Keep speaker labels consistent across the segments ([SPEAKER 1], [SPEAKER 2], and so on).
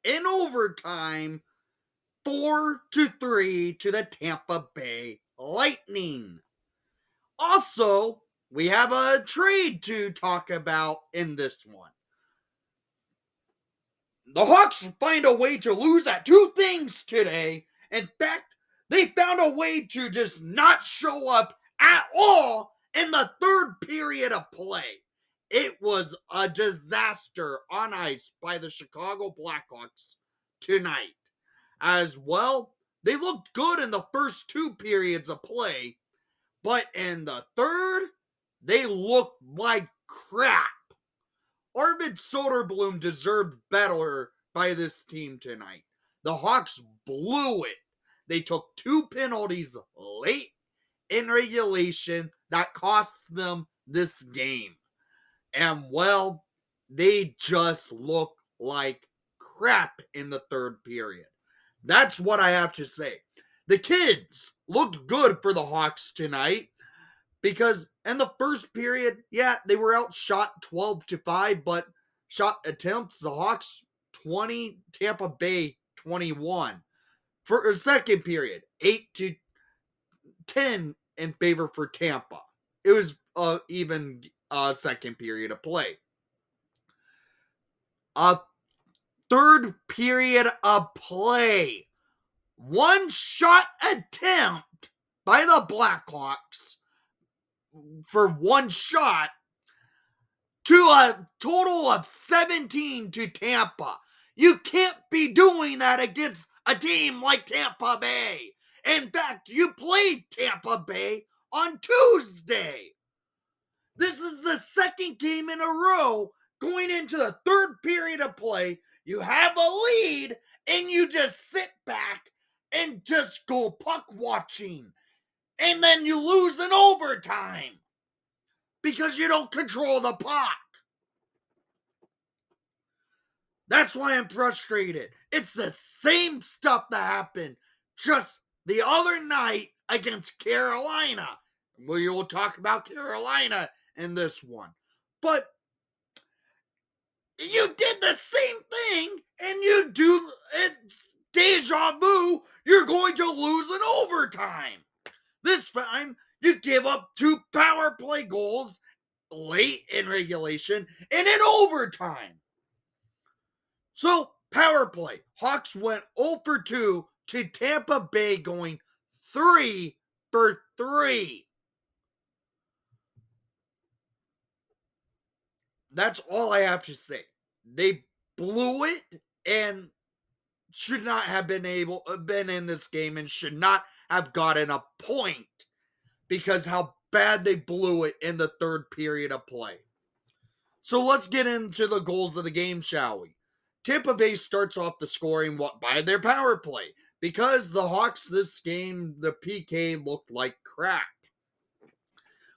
[SPEAKER 1] in overtime 4-3 to the Tampa Bay Lightning. Also, we have a trade to talk about in this one. The Hawks find a way to lose at two things today. In fact, they found a way to just not show up at all in the third period of play. It was a disaster on ice by the Chicago Blackhawks tonight. As well, they looked good in the first two periods of play, but in the third, they looked like crap. Arvid Soderblom deserved better by this team tonight. The Hawks blew it. They took two penalties late in regulation that cost them this game. And, well, they just look like crap in the third period. That's what I have to say. The kids looked good for the Hawks tonight because in the first period, yeah, they were outshot 12-5, but shot attempts, the Hawks 20, Tampa Bay 21. For a second period, 8-10 in favor for Tampa. It was even second period of play. A third period of play. One shot attempt by the Blackhawks for one shot to a total of 17 to Tampa. You can't be doing that against a team like Tampa Bay. In fact, you played Tampa Bay on Tuesday. This is the second game in a row going into the third period of play. You have a lead and you just sit back and just go puck watching. And then you lose in overtime because you don't control the puck. That's why I'm frustrated. It's the same stuff that happened just the other night against Carolina. We will talk about Carolina in this one. But you did the same thing and you do it's deja vu. You're going to lose in overtime. This time, you give up two power play goals late in regulation and in overtime. So, power play. Hawks went 0 for 2 to Tampa Bay going 3 for 3. That's all I have to say. They blew it and should not have been in this game and should not have gotten a point because how bad they blew it in the third period of play. So let's get into the goals of the game, shall we? Tampa Bay starts off the scoring by their power play because the Hawks this game, the PK looked like crap.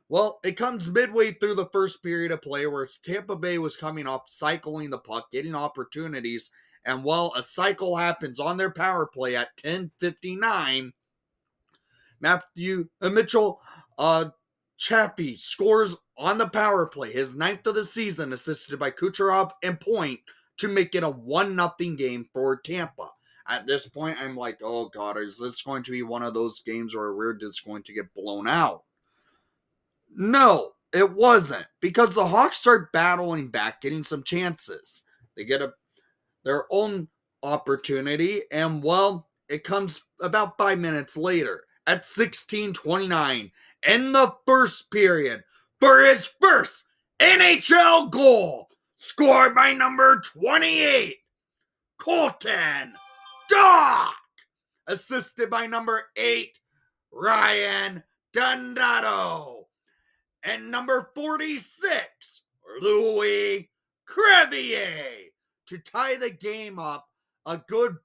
[SPEAKER 1] Well, it comes midway through the first period of play where Tampa Bay was coming off cycling the puck, getting opportunities, and while a cycle happens on their power play at 10:59, Mitchell Chaffee scores on the power play, his ninth of the season, assisted by Kucherov and Point, to make it a 1-0 game for Tampa. At this point, I'm like, oh God, is this going to be one of those games where we're just going to get blown out? No, it wasn't, because the Hawks start battling back, getting some chances. They get their own opportunity, and well, it comes about 5 minutes later at 16:29 in the first period for his first NHL goal, scored by number 28, Colton Dach, assisted by number 8, Ryan Donato, and number 46, Louis Crevier, to tie the game up. A good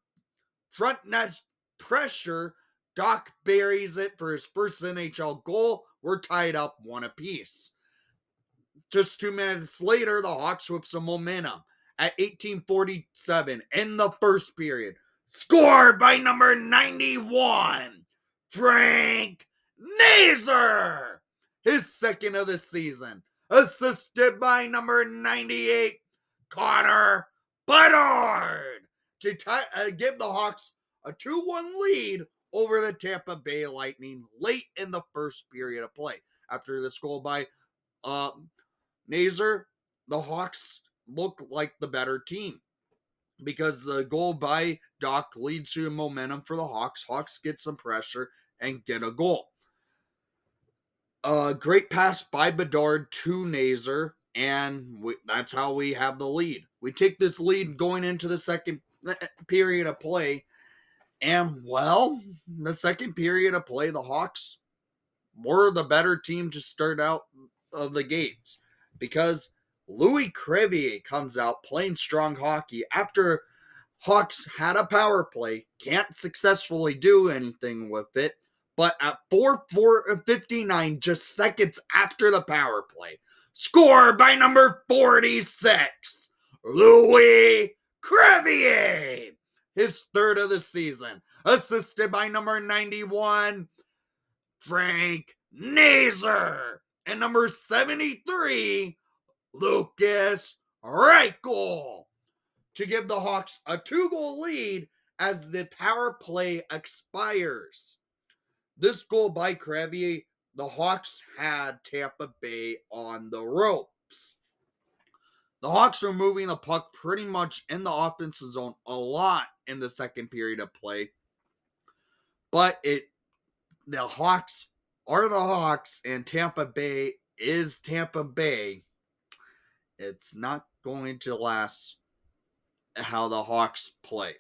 [SPEAKER 1] front net pressure. Dach buries it for his first NHL goal. We're tied up 1 apiece. Just 2 minutes later, the Hawks with some momentum. At 18:47 in the first period, scored by number 91, Frank Nazar, his second of the season, assisted by number 98, Connor Bedard, to give the Hawks a 2-1 lead over the Tampa Bay Lightning late in the first period of play. After this goal by Nazer, the Hawks look like the better team because the goal by Doc leads to momentum for the Hawks. Hawks get some pressure and get a goal. A great pass by Bedard to Nazer, and that's how we have the lead. We take this lead going into the second period of play, and well, the second period of play, the Hawks were the better team to start out of the gates because Louis Crevier comes out playing strong hockey after Hawks had a power play, can't successfully do anything with it, but at 4:59, just seconds after the power play, score by number 46, Louis Crevier, his third of the season, assisted by number 91, Frank Nazer, and number 73, Lucas Reichel, to give the Hawks a 2-goal lead as the power play expires. This goal by Crevier, the Hawks had Tampa Bay on the ropes. The Hawks were moving the puck pretty much in the offensive zone a lot in the second period of play, but the Hawks are the Hawks and Tampa Bay is Tampa Bay. It's not going to last how the Hawks play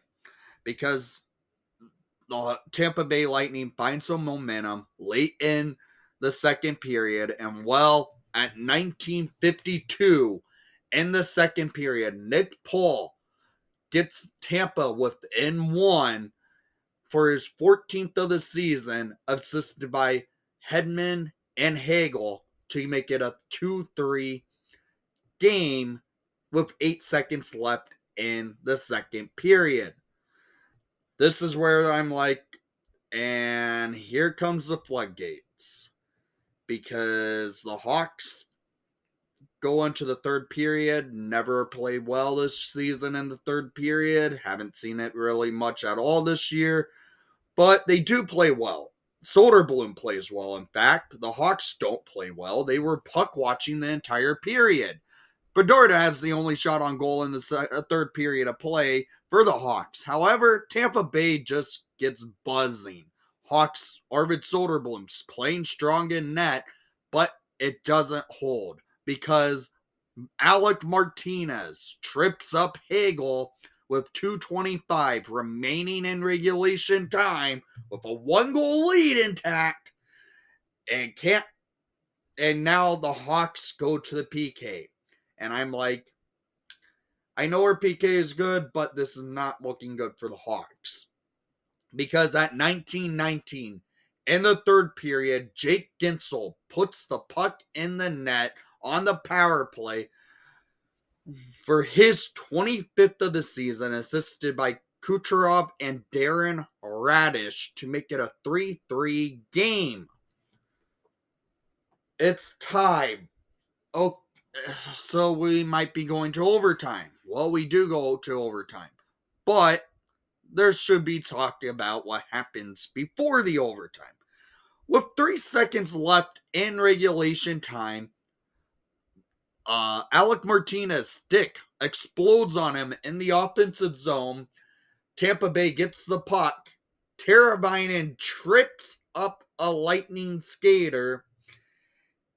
[SPEAKER 1] because the Tampa Bay Lightning find some momentum late in the second period, and well, at 19:52 in the second period, Nick Paul gets Tampa within one for his 14th of the season, assisted by Hedman and Hagel to make it a 2-3 game with 8 seconds left in the second period. This is where I'm like, and here comes the floodgates. Because the Hawks go into the third period, never played well this season in the third period. Haven't seen it really much at all this year. But they do play well. Soderblom plays well. In fact, the Hawks don't play well. They were puck watching the entire period. Bedard has the only shot on goal in the third period of play for the Hawks. However, Tampa Bay just gets buzzing. Hawks, Arvid Soderblom's playing strong in net, but it doesn't hold because Alec Martinez trips up Hagel with 2:25 remaining in regulation time with a 1-goal lead intact and now the Hawks go to the PK. And I'm like, I know our PK is good, but this is not looking good for the Hawks. Because at 19:19, in the third period, Jake Gensel puts the puck in the net on the power play for his 25th of the season, assisted by Kucherov and Darren Radish to make it a 3-3 game. It's time. Oh, so we might be going to overtime. Well, we do go to overtime. But there should be talk about what happens before the overtime. With 3 seconds left in regulation time, Alec Martinez's stick explodes on him in the offensive zone. Tampa Bay gets the puck. Teravainen trips up a Lightning skater.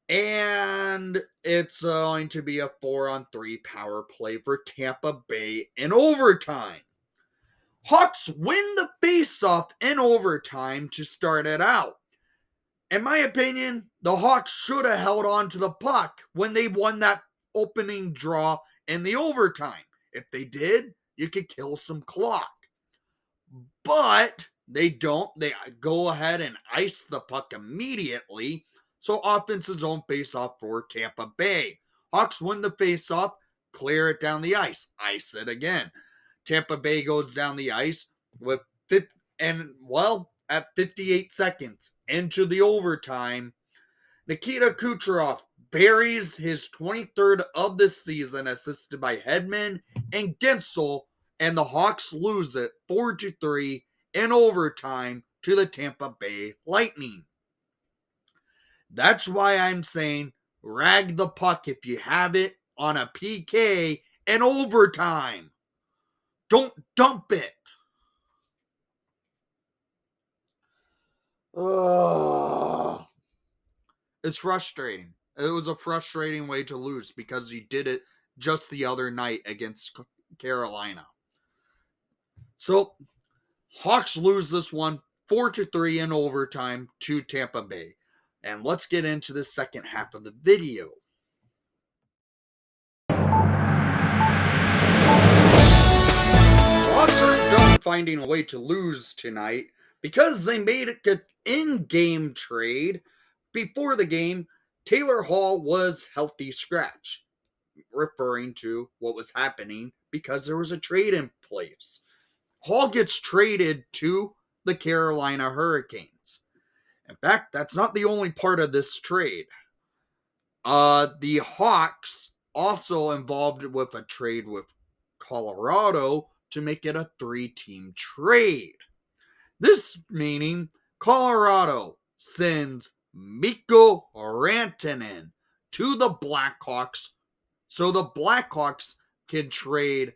[SPEAKER 1] And it's going to be a 4-on-3 power play for Tampa Bay in overtime. Hawks win the faceoff in overtime to start it out. In my opinion, the Hawks should have held on to the puck when they won that opening draw in the overtime. If they did, you could kill some clock. But they don't. They go ahead and ice the puck immediately. So offense's own faceoff for Tampa Bay. Hawks win the faceoff, clear it down the ice it again. Tampa Bay goes down the ice with at 58 seconds into the overtime, Nikita Kucherov buries his 23rd of the season, assisted by Hedman and Gensel and the Hawks lose it 4-3 in overtime to the Tampa Bay Lightning. That's why I'm saying rag the puck if you have it on a PK in overtime. Don't dump it. Ugh. It's frustrating. It was a frustrating way to lose because you did it just the other night against Carolina. So, Hawks lose this one 4-3 in overtime to Tampa Bay. And let's get into the second half of the video. Hawks are done finding a way to lose tonight because they made an in-game trade. Before the game, Taylor Hall was healthy scratch, referring to what was happening because there was a trade in place. Hall gets traded to the Carolina Hurricanes. In fact, that's not the only part of this trade. The Hawks also involved with a trade with Colorado to make it a 3-team trade. This meaning Colorado sends Mikko Rantanen to the Blackhawks so the Blackhawks can trade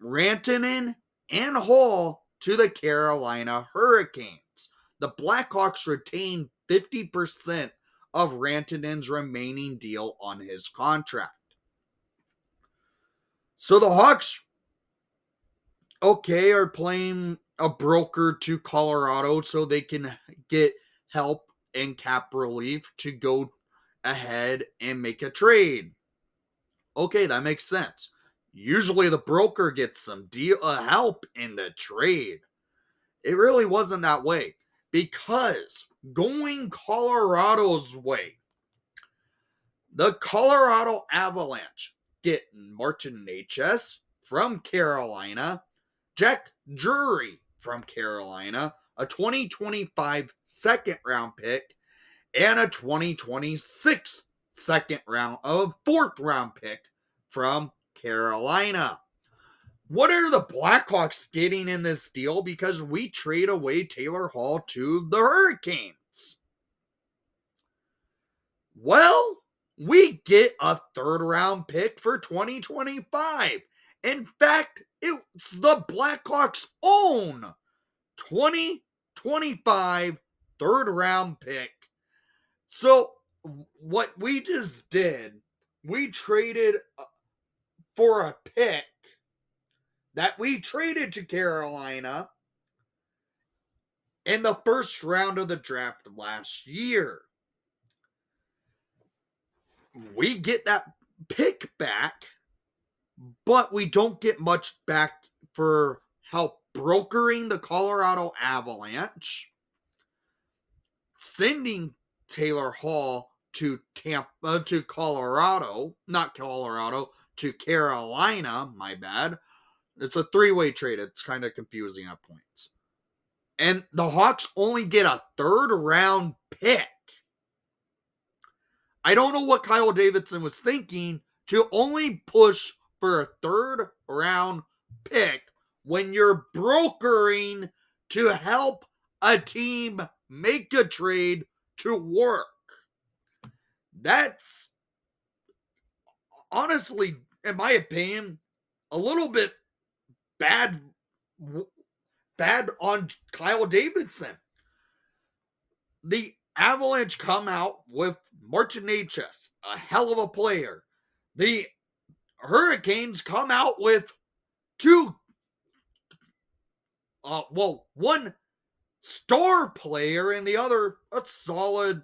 [SPEAKER 1] Rantanen and Hall to the Carolina Hurricanes. The Blackhawks retain 50% of Rantanen's remaining deal on his contract. So the Hawks, are playing a broker to Colorado so they can get help and cap relief to go ahead and make a trade. Okay, that makes sense. Usually the broker gets some help in the trade. It really wasn't that way because going Colorado's way, the Colorado Avalanche get Martin Necas from Carolina, Jack Drury from Carolina, a 2025 second round pick, and a 2026 fourth round pick from Carolina. What are the Blackhawks getting in this deal because we trade away Taylor Hall to the Hurricanes? Well, we get a third round pick for 2025. In fact, it's the Blackhawks' own 2025 third round pick. So, what we just did, we traded for a pick that we traded to Carolina in the first round of the draft last year. We get that pick back, but we don't get much back for help brokering the Colorado Avalanche, sending Taylor Hall to Tampa, to Carolina, my bad. It's a three-way trade. It's kind of confusing at points. And the Hawks only get a third round pick. I don't know what Kyle Davidson was thinking to only push for a third round pick when you're brokering to help a team make a trade to work. That's honestly, in my opinion, a little bit bad on Kyle Davidson. The Avalanche come out with Martin Necas, a hell of a player. The Hurricanes come out with one star player and the other a solid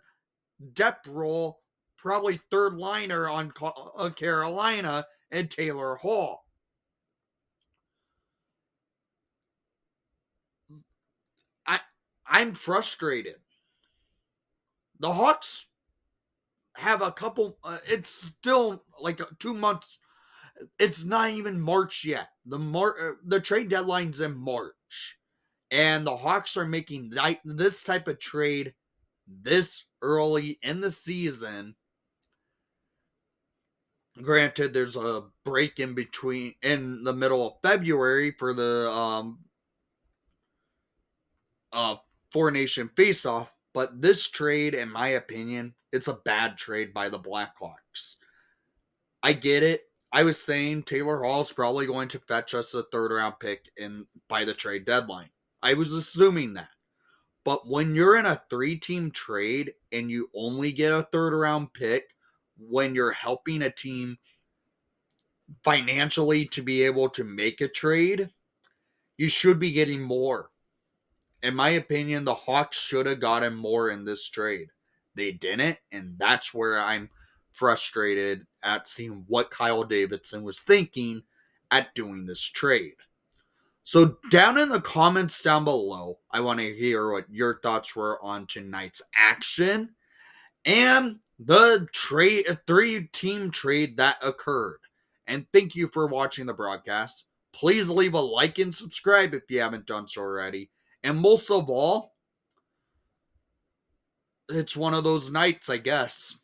[SPEAKER 1] depth role, probably third liner on Carolina, and Taylor Hall. I'm frustrated. The Hawks have a couple. It's still like 2 months. It's not even March yet. The trade deadline's in March, and the Hawks are making this type of trade this early in the season. Granted, there's a break in between in the middle of February for the uh Four Nation face off, but this trade, in my opinion, it's a bad trade by the Blackhawks. I get it. I was saying Taylor Hall is probably going to fetch us a third round pick in by the trade deadline. I was assuming that. But when you're in a 3-team trade and you only get a third round pick when you're helping a team financially to be able to make a trade, you should be getting more. In my opinion, the Hawks should have gotten more in this trade. They didn't, and that's where I'm frustrated at seeing what Kyle Davidson was thinking at doing this trade. So down in the comments down below, I want to hear what your thoughts were on tonight's action and the trade, 3-team trade that occurred. And thank you for watching the broadcast. Please leave a like and subscribe if you haven't done so already. And most of all, it's one of those nights, I guess.